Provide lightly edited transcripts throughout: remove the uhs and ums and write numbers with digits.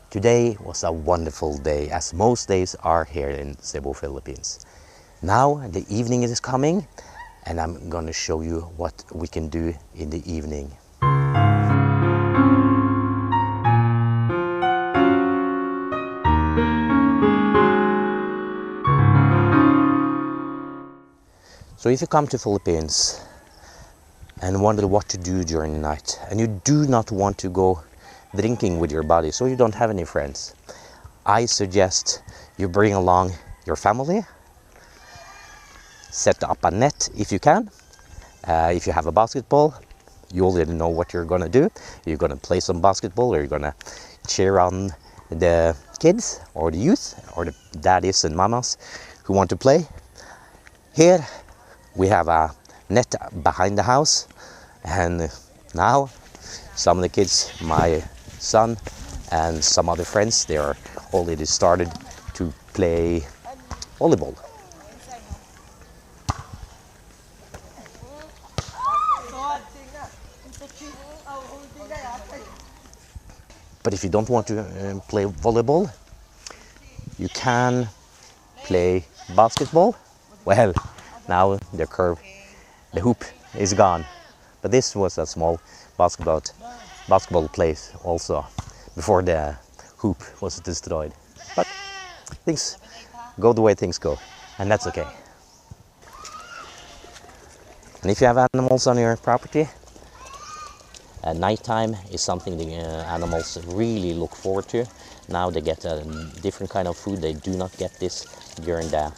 Today was a wonderful day, as most days are here in Cebu, Philippines. Now the evening is coming, and I'm gonna show you what we can do in the evening. So if you come to Philippines and wonder what to do during the night, and you do not want to go drinking with your buddy, so you don't have any friends, I suggest you bring along your family, set up a net if you can. If you have a basketball, you already know what you're gonna do. You're gonna play some basketball, or you're gonna cheer on the kids or the youth or the daddies and mamas who want to play. Here we have a net behind the house, and now some of the kids, my son and some other friends, they are already started to play volleyball. But if you don't want to play volleyball, you can play basketball. Well, now the hoop is gone, but this was a small basketball place also before the hoop was destroyed. But things go the way things go, and that's okay. And if you have animals on your property, nighttime is something the animals really look forward to. Now they get a different kind of food. They do not get this during the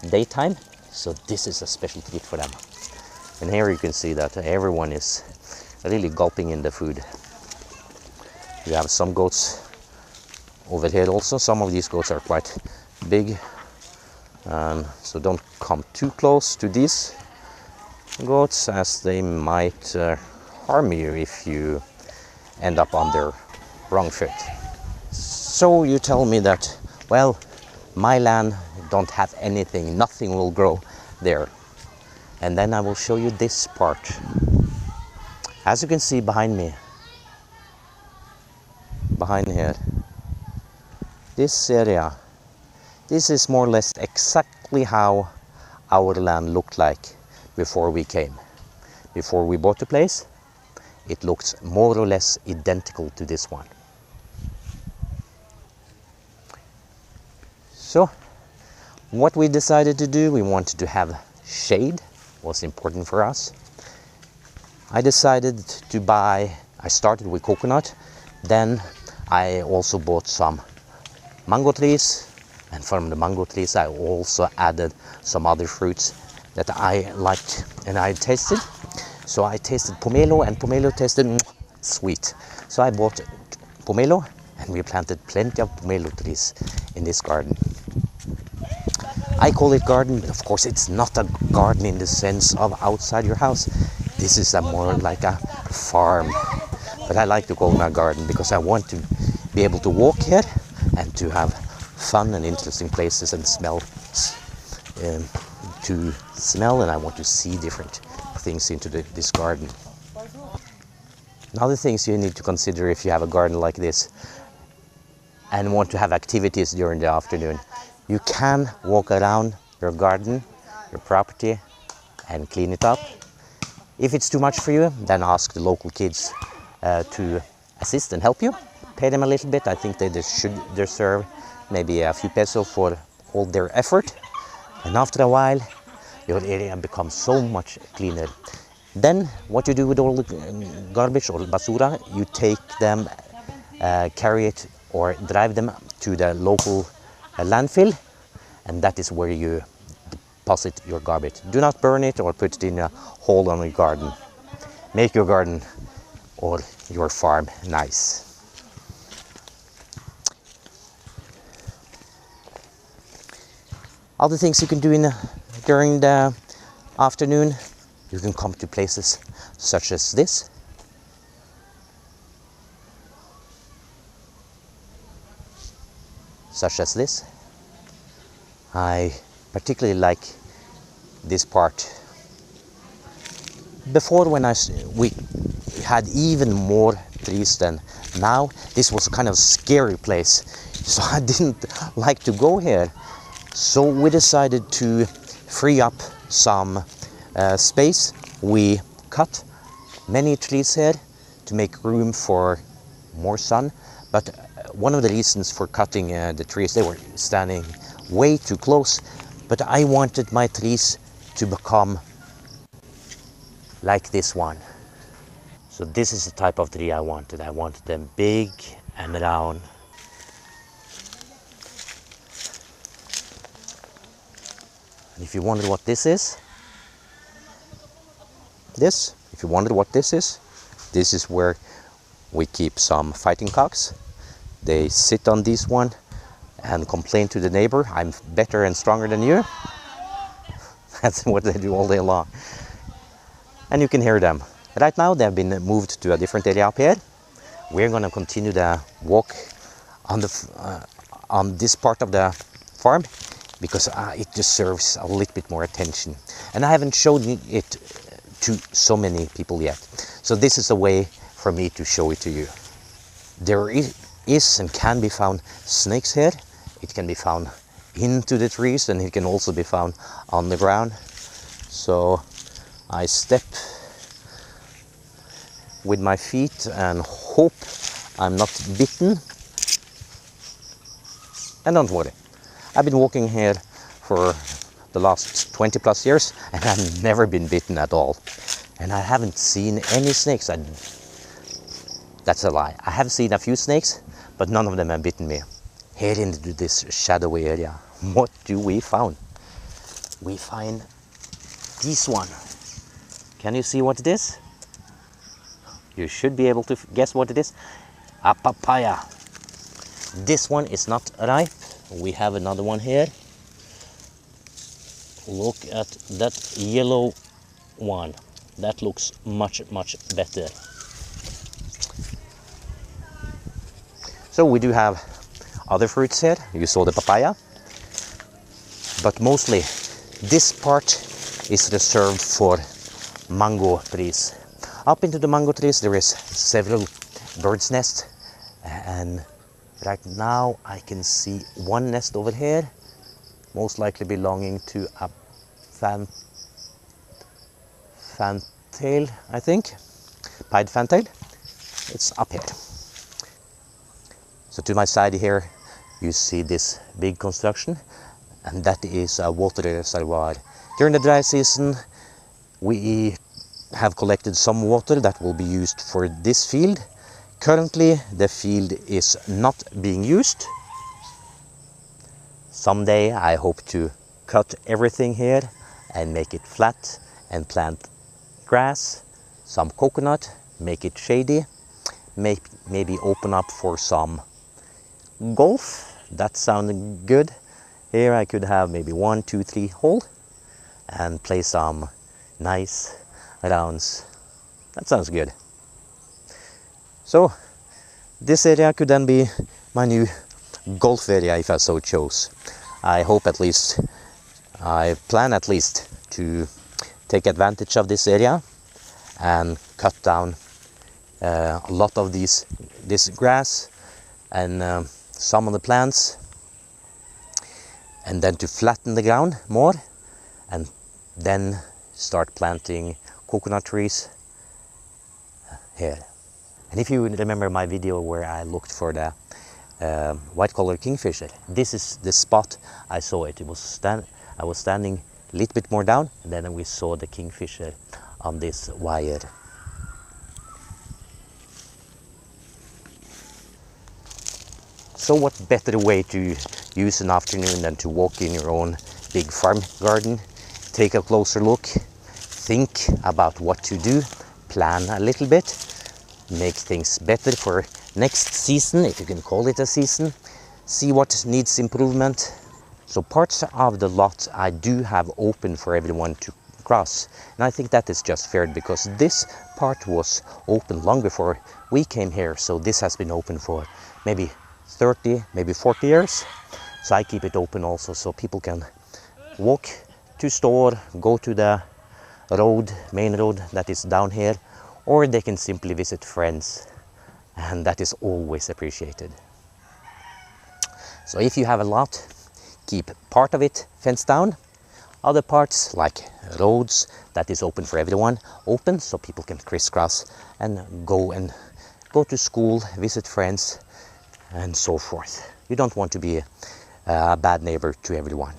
daytime, so this is a special treat for them. And here you can see that everyone is really gulping in the food. You have some goats over here also. Some of these goats are quite big, so don't come too close to these goats, as they might harm you if you end up on their wrong foot. So you tell me that, well, my land don't have anything, nothing will grow there. And then I will show you this part. As you can see behind me, behind here, this area, this is more or less exactly how our land looked like before we came. Before we bought the place, it looked more or less identical to this one. So what we decided to do, we wanted to have shade, was important for us. I decided to buy, I started with coconut, then I also bought some mango trees, and from the mango trees I also added some other fruits that I liked and I tasted. So I tasted pomelo, and pomelo tasted sweet. So I bought pomelo, and we planted plenty of pomelo trees in this garden. I call it garden, but of course it's not a garden in the sense of outside your house. This is more like a farm. But I like to call it a garden because I want to be able to walk here and to have fun and interesting places and smell, and I want to see different things into this garden. Now the things you need to consider if you have a garden like this and want to have activities during the afternoon. You can walk around your garden, your property, and clean it up. If it's too much for you, then ask the local kids to assist and help you. Pay them a little bit. I think they should deserve maybe a few pesos for all their effort. And after a while, your area becomes so much cleaner. Then what you do with all the garbage or basura, you take them, carry it or drive them to the local landfill, and that is where you deposit your garbage. Do not burn it or put it in a hole on your garden. Make your garden or your farm nice. Other things you can do during the afternoon, you can come to places such as this. I particularly like this part. Before, when we had even more trees than now. This was a kind of scary place, so I didn't like to go here. So we decided to free up some space. We cut many trees here to make room for more sun, but one of the reasons for cutting the trees, they were standing way too close, but I wanted my trees to become like this one. So this is the type of tree I wanted. I wanted them big and round. And if you wonder what this is, this is where we keep some fighting cocks. They sit on this one and complain to the neighbor, I'm better and stronger than you. That's what they do all day long. And you can hear them. Right now they have been moved to a different area up here. We're going to continue the walk on this part of the farm because it deserves a little bit more attention. And I haven't showed it to so many people yet. So this is a way for me to show it to you. There is and can be found snakes here. It can be found into the trees and it can also be found on the ground. So I step with my feet and hope I'm not bitten. And don't worry, I've been walking here for the last 20 plus years and I've never been bitten at all. And I haven't seen any snakes. That's a lie. I have seen a few snakes, but none of them have bitten me. Here into this shadowy area, what do we find? We find this one. Can you see what it is? You should be able to guess what it is. A papaya. This one is not ripe. We have another one here. Look at that yellow one. That looks much better. So we do have other fruits here. You saw the papaya. But mostly this part is reserved for mango trees. Up into the mango trees there is several birds' nests, and right now I can see one nest over here, most likely belonging to a fantail, I think, pied fantail. It's up here. So to my side here you see this big construction, and that is a water reservoir. During the dry season we have collected some water that will be used for this field. Currently the field is not being used. Someday I hope to cut everything here and make it flat and plant grass, some coconut, make it shady, maybe open up for some golf. That sounded good. Here I could have maybe 1, 2, 3 hole and play some nice rounds. That sounds good. So this area could then be my new golf area if I so chose. I plan at least to take advantage of this area and cut down a lot of this grass and some of the plants, and then to flatten the ground more and then start planting coconut trees here. And if you remember my video where I looked for the white-collared kingfisher, this is the spot I saw it. I was standing a little bit more down, and then we saw the kingfisher on this wire. So what better way to use an afternoon than to walk in your own big farm garden, take a closer look, think about what to do, plan a little bit, make things better for next season, if you can call it a season, see what needs improvement. So parts of the lot I do have open for everyone to cross, and I think that is just fair because this part was open long before we came here, so this has been open for maybe 30, maybe 40 years. So I keep it open also so people can walk to store, go to the road, main road that is down here, or they can simply visit friends and that is always appreciated. So if you have a lot, keep part of it fenced down, other parts like roads that is open for everyone, open so people can crisscross and go to school, visit friends and so forth. You don't want to be a bad neighbor to everyone.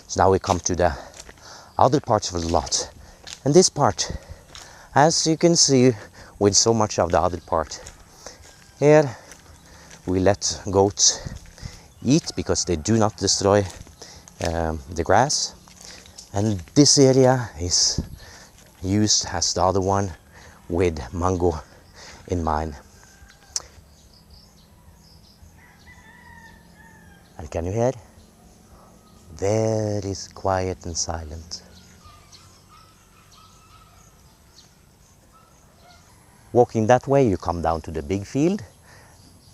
So now we come to the other parts of the lot. And this part, as you can see with so much of the other part, here we let goats eat because they do not destroy the grass. And this area is used as the other one with mango in mind. And can you hear? Very quiet and silent. Walking that way, you come down to the big field.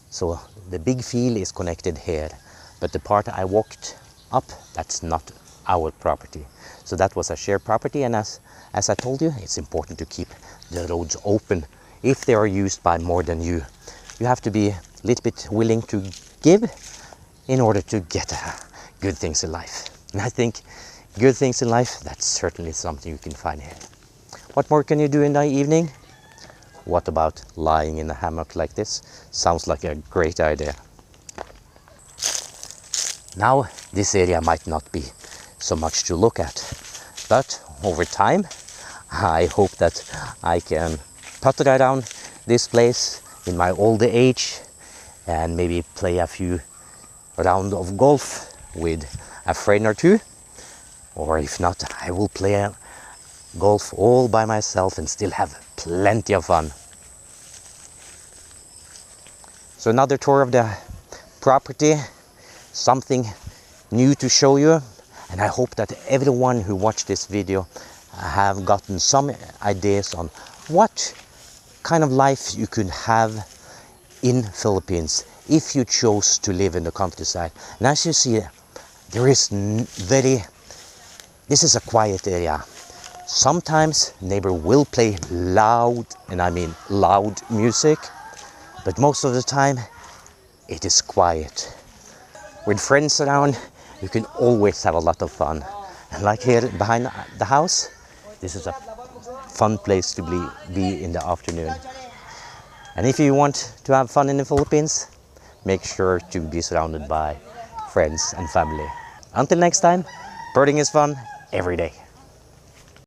So the big field is connected here, but the part I walked up, that's not our property. So that was a shared property, and as I told you, it's important to keep the roads open if they are used by more than you. You have to be a little bit willing to give in order to get good things in life. And I think good things in life, that's certainly something you can find here. What more can you do in the evening? What about lying in a hammock like this? Sounds like a great idea. Now, this area might not be so much to look at, but over time, I hope that I can putter around this place in my older age and maybe play a few rounds of golf with a friend or two. Or if not, I will play golf all by myself and still have plenty of fun. So another tour of the property, something new to show you, and I hope that everyone who watched this video have gotten some ideas on what kind of life you could have in Philippines if you chose to live in the countryside. And as you see, there is this is a quiet area. Sometimes neighbor will play loud, and I mean loud music, but most of the time it is quiet. With friends around, you can always have a lot of fun. And like here behind the house, this is a fun place to be in the afternoon. And if you want to have fun in the Philippines, make sure to be surrounded by friends and family. Until next time, birding is fun every day.